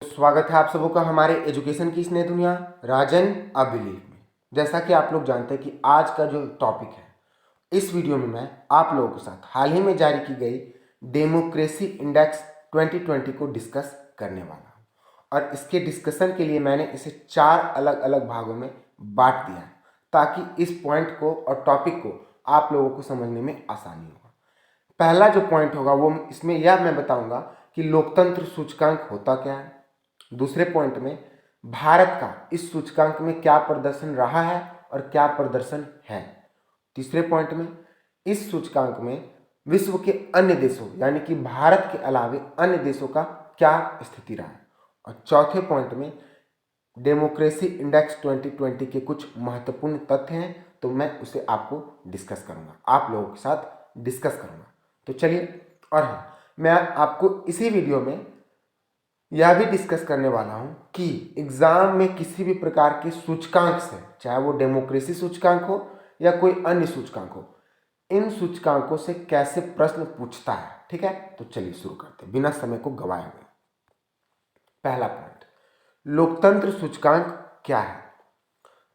स्वागत है आप सबों का हमारे एजुकेशन की स्नेह दुनिया राजन अब बिलीव में। जैसा कि आप लोग जानते हैं कि आज का जो टॉपिक है, इस वीडियो में मैं आप लोगों के साथ हाल ही में जारी की गई डेमोक्रेसी इंडेक्स 2020 को डिस्कस करने वाला हूँ। और इसके डिस्कशन के लिए मैंने इसे 4 अलग अलग भागों में बांट दिया है, ताकि इस पॉइंट को और टॉपिक को आप लोगों को समझने में आसानी होगा। पहला जो पॉइंट होगा वो इसमें यह मैं बताऊंगा कि लोकतंत्र सूचकांक होता क्या है। दूसरे पॉइंट में भारत का इस सूचकांक में क्या प्रदर्शन रहा है और क्या प्रदर्शन है। तीसरे पॉइंट में इस सूचकांक में विश्व के अन्य देशों यानी कि भारत के अलावे अन्य देशों का क्या स्थिति रहा है। और चौथे पॉइंट में डेमोक्रेसी इंडेक्स 2020 के कुछ महत्वपूर्ण तथ्य हैं, तो मैं उसे आपको डिस्कस करूंगा, आप लोगों के साथ डिस्कस करूंगा। तो चलिए, और हाँ, मैं आपको इसी वीडियो में यह भी डिस्कस करने वाला हूं कि एग्जाम में किसी भी प्रकार के सूचकांक से, चाहे वो डेमोक्रेसी सूचकांक हो या कोई अन्य सूचकांक हो, इन सूचकांकों से कैसे प्रश्न पूछता है। ठीक है, तो चलिए शुरू करते हैं बिना समय को गवाए हुए। पहला पॉइंट, लोकतंत्र सूचकांक क्या है।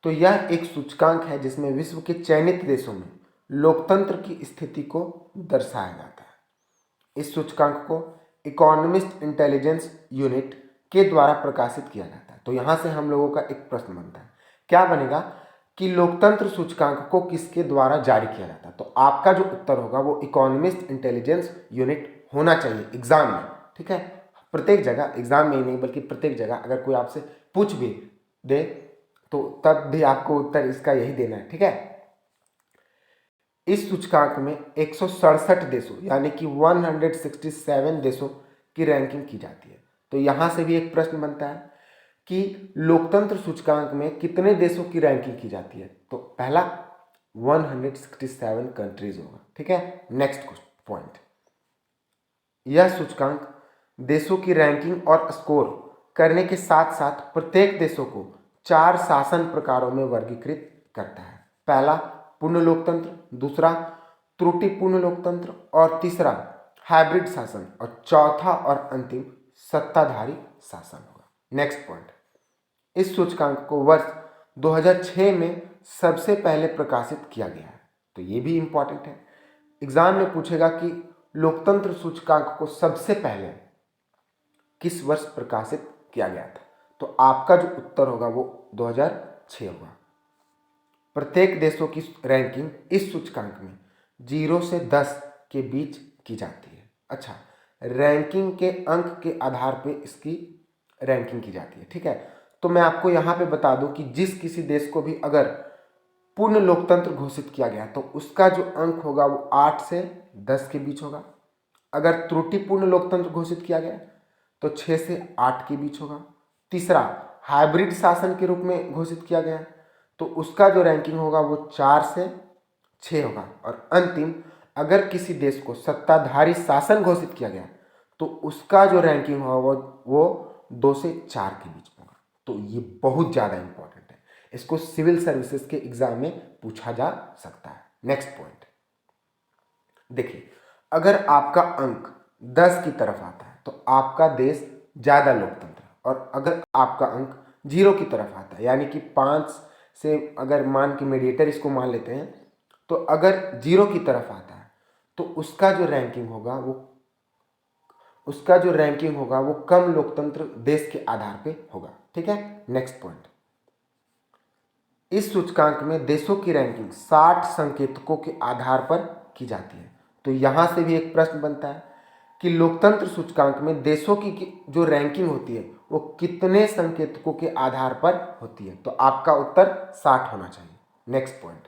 तो यह एक सूचकांक है जिसमें विश्व के चयनित देशों में लोकतंत्र की स्थिति को दर्शाया जाता है। इस सूचकांक को इकोनॉमिस्ट इंटेलिजेंस यूनिट के द्वारा प्रकाशित किया जाता है। तो यहां से हम लोगों का एक प्रश्न बनता है, क्या बनेगा कि लोकतंत्र सूचकांक को किसके द्वारा जारी किया जाता है। तो आपका जो उत्तर होगा वो इकोनॉमिस्ट इंटेलिजेंस यूनिट होना चाहिए एग्जाम में। ठीक है, प्रत्येक जगह, एग्जाम में ही नहीं बल्कि प्रत्येक जगह अगर कोई आपसे पूछ भी दे तो तब भी आपको उत्तर इसका यही देना है। ठीक है, इस सूचकांक में 167 देशों यानी कि 167 देशों की रैंकिंग की जाती है। तो यहां से भी एक प्रश्न बनता है कि लोकतंत्र सूचकांक में कितने देशों की रैंकिंग की जाती है। तो पहला 167 कंट्रीज होगा। ठीक है, नेक्स्ट पॉइंट, यह सूचकांक देशों की रैंकिंग और स्कोर करने के साथ साथ प्रत्येक देशों को 4 शासन प्रकारों में वर्गीकृत करता है। पहला पूर्ण लोकतंत्र, दूसरा त्रुटिपूर्ण लोकतंत्र, और तीसरा हाइब्रिड शासन, और चौथा और अंतिम सत्ताधारी शासन होगा। नेक्स्ट पॉइंट, इस सूचकांक को वर्ष 2006 में सबसे पहले प्रकाशित किया गया है। तो ये भी इंपॉर्टेंट है, एग्जाम में पूछेगा कि लोकतंत्र सूचकांक को सबसे पहले किस वर्ष प्रकाशित किया गया था। तो आपका जो उत्तर होगा वो 2006 होगा। प्रत्येक देशों की रैंकिंग इस सूचकांक में 0 से 10 के बीच की जाती है। अच्छा, रैंकिंग के अंक के आधार पे इसकी रैंकिंग की जाती है। ठीक है, तो मैं आपको यहाँ पे बता दूं कि जिस किसी देश को भी अगर पूर्ण लोकतंत्र घोषित किया गया तो उसका जो अंक होगा वो 8 से 10 के बीच होगा। अगर त्रुटिपूर्ण लोकतंत्र घोषित किया गया तो 6 से 8 के बीच होगा। तीसरा हाइब्रिड शासन के रूप में घोषित किया गया तो उसका जो रैंकिंग होगा वो 4 से 6 होगा। और अंतिम, अगर किसी देश को सत्ताधारी शासन घोषित किया गया तो उसका जो रैंकिंग होगा वो 2 से 4 के बीच होगा। तो ये बहुत ज़्यादा इंपॉर्टेंट है, इसको सिविल सर्विसेज के एग्जाम में पूछा जा सकता है। नेक्स्ट पॉइंट देखिए, अगर आपका अंक 10 की तरफ आता है तो आपका देश ज़्यादा लोकतंत्र, और अगर आपका अंक 0 की तरफ आता है यानी कि 5 से, अगर मान के मीडिएटर इसको मान लेते हैं, तो अगर 0 की तरफ आता है तो उसका जो रैंकिंग होगा वो कम लोकतंत्र देश के आधार पे होगा। ठीक है, नेक्स्ट पॉइंट, इस सूचकांक में देशों की रैंकिंग 60 संकेतकों के आधार पर की जाती है। तो यहां से भी एक प्रश्न बनता है कि लोकतंत्र सूचकांक में देशों की जो रैंकिंग होती है वो कितने संकेतकों के आधार पर होती है। तो आपका उत्तर 60 होना चाहिए। नेक्स्ट पॉइंट,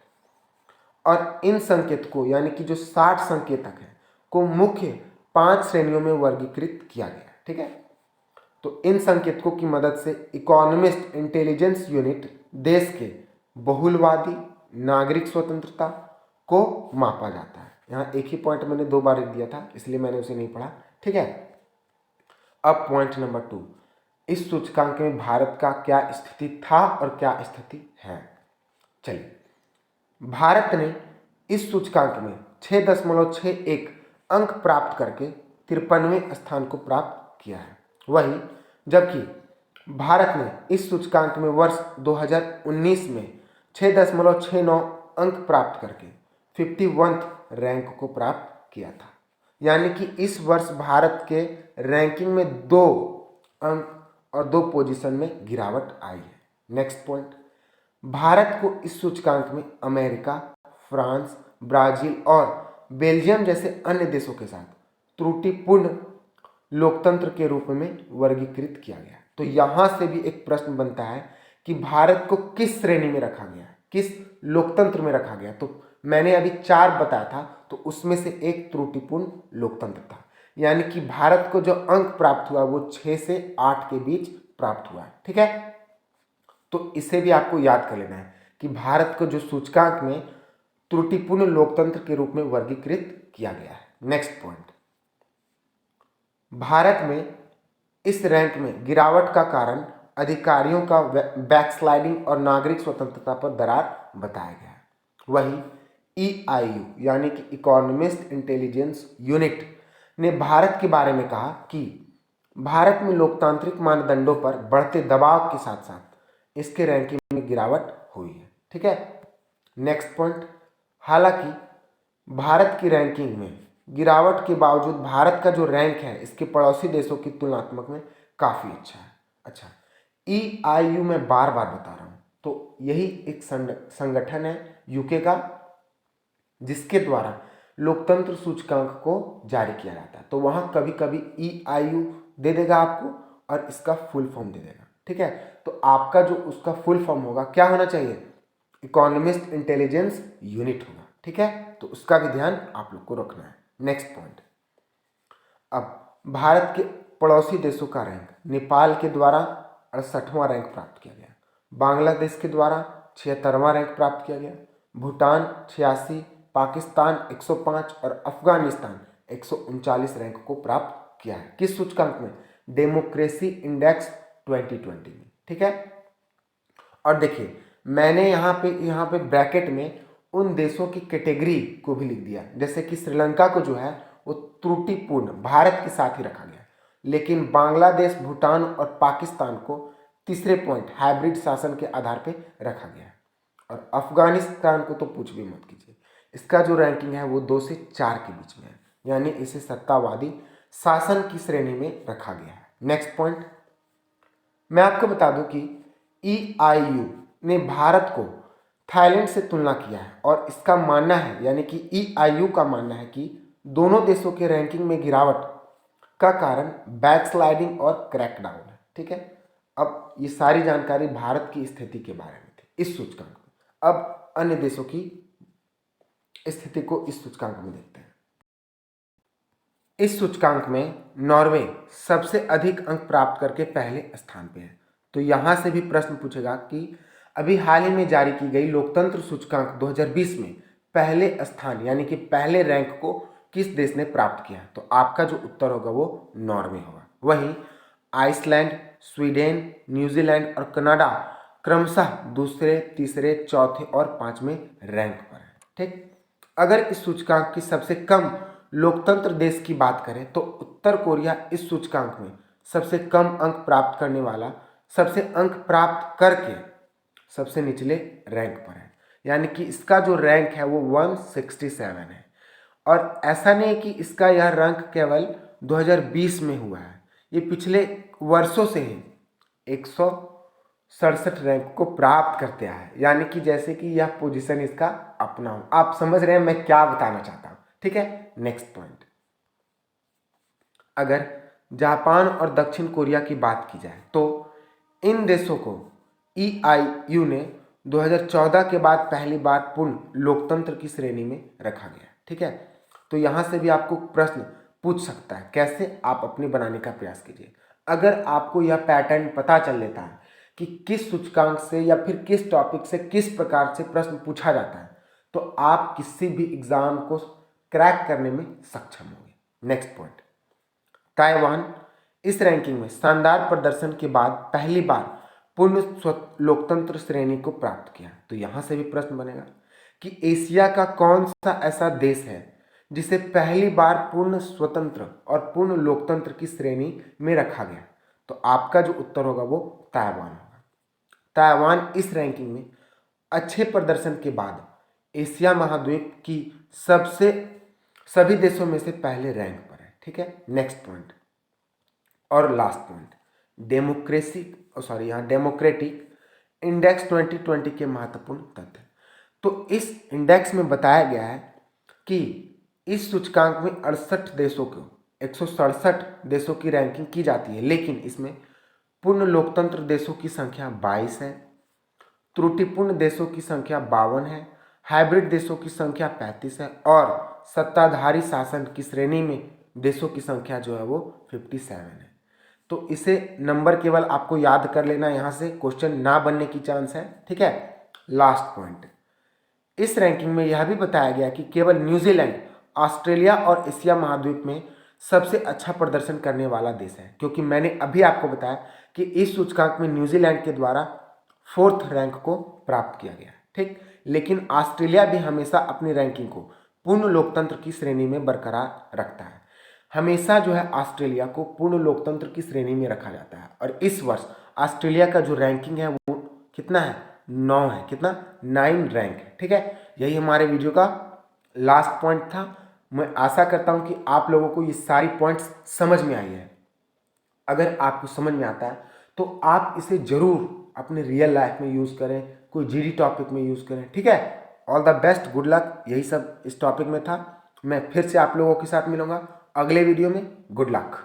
और इन संकेतकों यानी कि जो 60 संकेतक हैं को मुख्य 5 श्रेणियों में वर्गीकृत किया गया है। ठीक है, तो इन संकेतकों की मदद से इकोनॉमिस्ट इंटेलिजेंस यूनिट देश के बहुलवादी नागरिक स्वतंत्रता को मापा जाता है। यहाँ एक ही पॉइंट मैंने 2 बार दिया था इसलिए मैंने उसे नहीं पढ़ा। ठीक है, अब पॉइंट नंबर 2, इस सूचकांक में भारत का क्या स्थिति था और क्या स्थिति है। चलिए, भारत ने इस सूचकांक में 6.61 अंक प्राप्त करके 53वें स्थान को प्राप्त किया है। वही जबकि भारत ने इस सूचकांक में वर्ष 2019 में 6.69 अंक प्राप्त करके 51 रैंक को प्राप्त किया था। यानी कि इस वर्ष भारत के रैंकिंग में 2 अंक और 2 पोजीशन में गिरावट आई है। नेक्स्ट पॉइंट, भारत को इस सूचकांक में अमेरिका, फ्रांस, ब्राजील और बेल्जियम जैसे अन्य देशों के साथ त्रुटिपूर्ण लोकतंत्र के रूप में वर्गीकृत किया गया। तो यहां से भी एक प्रश्न बनता है कि भारत को किस श्रेणी में रखा गया, किस लोकतंत्र में रखा गया। तो मैंने अभी 4 बताया था, तो उसमें से एक त्रुटिपूर्ण लोकतंत्र था। यानी कि भारत को जो अंक प्राप्त हुआ वो 6 से 8 के बीच प्राप्त हुआ है। ठीक है, तो इसे भी आपको याद कर लेना है कि भारत को जो सूचकांक में त्रुटिपूर्ण लोकतंत्र के रूप में वर्गीकृत किया गया है। नेक्स्ट पॉइंट, भारत में इस रैंक में गिरावट का कारण अधिकारियों का बैकस्लाइडिंग और नागरिक स्वतंत्रता पर दरार बताया गया है। वही EIU यानी कि इकोनॉमिस्ट इंटेलिजेंस यूनिट ने भारत के बारे में कहा कि भारत में लोकतांत्रिक मानदंडों पर बढ़ते दबाव के साथ साथ इसके रैंकिंग में गिरावट हुई है। ठीक है, नेक्स्ट पॉइंट, हालांकि भारत की रैंकिंग में गिरावट के बावजूद भारत का जो रैंक है इसके पड़ोसी देशों की तुलनात्मक में काफ़ी अच्छा है। अच्छा, EIU मैं बार बार बता रहा हूँ, तो यही एक संगठन है यूके का जिसके द्वारा लोकतंत्र सूचकांक को जारी किया जाता है। तो वहाँ कभी कभी EIU दे देगा आपको और इसका फुल फॉर्म दे देगा। ठीक है, तो आपका जो उसका फुल फॉर्म होगा क्या होना चाहिए, इकोनॉमिस्ट इंटेलिजेंस यूनिट होगा। ठीक है, तो उसका भी ध्यान आप लोग को रखना है। नेक्स्ट पॉइंट, अब भारत के पड़ोसी देशों का रैंक, नेपाल के द्वारा 68वां रैंक प्राप्त किया गया, बांग्लादेश के द्वारा 76वां रैंक प्राप्त किया गया, भूटान 86, पाकिस्तान 105 और अफगानिस्तान 139 रैंक को प्राप्त किया है। किस सूचकांक में, डेमोक्रेसी इंडेक्स 2020 में। ठीक है, और देखिए मैंने यहाँ पे ब्रैकेट में उन देशों की कैटेगरी को भी लिख दिया, जैसे कि श्रीलंका को जो है वो त्रुटिपूर्ण भारत के साथ ही रखा गया, लेकिन बांग्लादेश, भूटान और पाकिस्तान को तीसरे पॉइंट हाइब्रिड शासन के आधार पर रखा गया, और अफगानिस्तान को तो पूछ भी मत कीजिए। इसका जो रैंकिंग है वो 2 से 4 के बीच में है, यानी इसे सत्तावादी शासन की श्रेणी में रखा गया है। नेक्स्ट पॉइंट, मैं आपको बता दूं कि EIU ने भारत को थाईलैंड से तुलना किया है और इसका मानना है, यानी कि EIU का मानना है कि दोनों देशों के रैंकिंग में गिरावट का कारण बैकस्लाइडिंग और क्रैकडाउन है। ठीक है, अब ये सारी जानकारी भारत की स्थिति के बारे में थी इस सूचकांक में। अब अन्य देशों की स्थिति को इस सूचकांक में देखते हैं। इस सूचकांक में नॉर्वे सबसे अधिक अंक प्राप्त करके पहले स्थान पे है। तो यहाँ से भी प्रश्न पूछेगा कि अभी हाल ही में जारी की गई लोकतंत्र सूचकांक 2020 में पहले स्थान यानी कि पहले रैंक को किस देश ने प्राप्त किया। तो आपका जो उत्तर होगा वो नॉर्वे होगा। वहीं आइसलैंड, स्वीडन, न्यूजीलैंड और कनाडा क्रमशः दूसरे, तीसरे, चौथे और 5वें रैंक पर है। ठीक, अगर इस सूचकांक की सबसे कम लोकतंत्र देश की बात करें तो उत्तर कोरिया इस सूचकांक में सबसे कम अंक प्राप्त करने वाला, सबसे अंक प्राप्त करके सबसे निचले रैंक पर है, यानी कि इसका जो रैंक है वो 167 है। और ऐसा नहीं कि इसका यह रैंक केवल 2020 में हुआ है, ये पिछले वर्षों से ही 167 रैंक को प्राप्त करते आया है, यानी कि जैसे कि यह पोजीशन इसका अपना हो। आप समझ रहे हैं मैं क्या बताना चाहता हूँ। ठीक है, नेक्स्ट पॉइंट, अगर जापान और दक्षिण कोरिया की बात की जाए तो इन देशों को EIU ने 2014 के बाद पहली बार पूर्ण लोकतंत्र की श्रेणी में रखा गया। ठीक है, तो यहाँ से भी आपको प्रश्न पूछ सकता है, कैसे आप अपने बनाने का प्रयास कीजिए। अगर आपको यह पैटर्न पता चल लेता है कि किस सूचकांक से या फिर किस टॉपिक से किस प्रकार से प्रश्न पूछा जाता है, तो आप किसी भी एग्जाम को क्रैक करने में सक्षम होंगे। नेक्स्ट पॉइंट, ताइवान इस रैंकिंग में शानदार प्रदर्शन के बाद पहली बार पूर्ण लोकतंत्र श्रेणी को प्राप्त किया। तो यहाँ से भी प्रश्न बनेगा कि एशिया का कौन सा ऐसा देश है जिसे पहली बार पूर्ण स्वतंत्र और पूर्ण लोकतंत्र की श्रेणी में रखा गया। तो आपका जो उत्तर होगा वो ताइवान होगा। ताइवान इस रैंकिंग में अच्छे प्रदर्शन के बाद एशिया महाद्वीप की सभी देशों में से पहले रैंक पर है। ठीक है, नेक्स्ट पॉइंट और लास्ट पॉइंट, डेमोक्रेटिक इंडेक्स 2020 के महत्वपूर्ण तथ्य। तो इस इंडेक्स में बताया गया है कि इस सूचकांक में 68 देशों को 167 देशों की रैंकिंग की जाती है, लेकिन इसमें पूर्ण लोकतंत्र देशों की संख्या 22 है, त्रुटिपूर्ण देशों की संख्या 52 है, हाइब्रिड देशों की संख्या 35 है और सत्ताधारी शासन की श्रेणी में देशों की संख्या जो है वो 57 है। तो इसे नंबर केवल आपको याद कर लेना, यहाँ से क्वेश्चन ना बनने की चांस है। ठीक है, लास्ट पॉइंट, इस रैंकिंग में यह भी बताया गया कि केवल न्यूजीलैंड ऑस्ट्रेलिया और एशिया महाद्वीप में सबसे अच्छा प्रदर्शन करने वाला देश है, क्योंकि मैंने अभी आपको बताया कि इस सूचकांक में न्यूजीलैंड के द्वारा 4th रैंक को प्राप्त किया गया। ठीक, लेकिन ऑस्ट्रेलिया भी हमेशा अपनी रैंकिंग को पूर्ण लोकतंत्र की श्रेणी में बरकरार रखता है। हमेशा जो है ऑस्ट्रेलिया को पूर्ण लोकतंत्र की श्रेणी में रखा जाता है और इस वर्ष ऑस्ट्रेलिया का जो रैंकिंग है वो कितना है, 9 है। कितना, 9 रैंक है। ठीक है, यही हमारे वीडियो का लास्ट पॉइंट था। मैं आशा करता हूं कि आप लोगों को ये सारी पॉइंट्स समझ में आई है। अगर आपको समझ में आता है तो आप इसे जरूर अपने रियल लाइफ में यूज़ करें, कोई जीडी टॉपिक में यूज़ करें। ठीक है, all the best, good luck. यही सब इस टॉपिक में था। मैं फिर से आप लोगों के साथ मिलूंगा अगले वीडियो में। Good luck.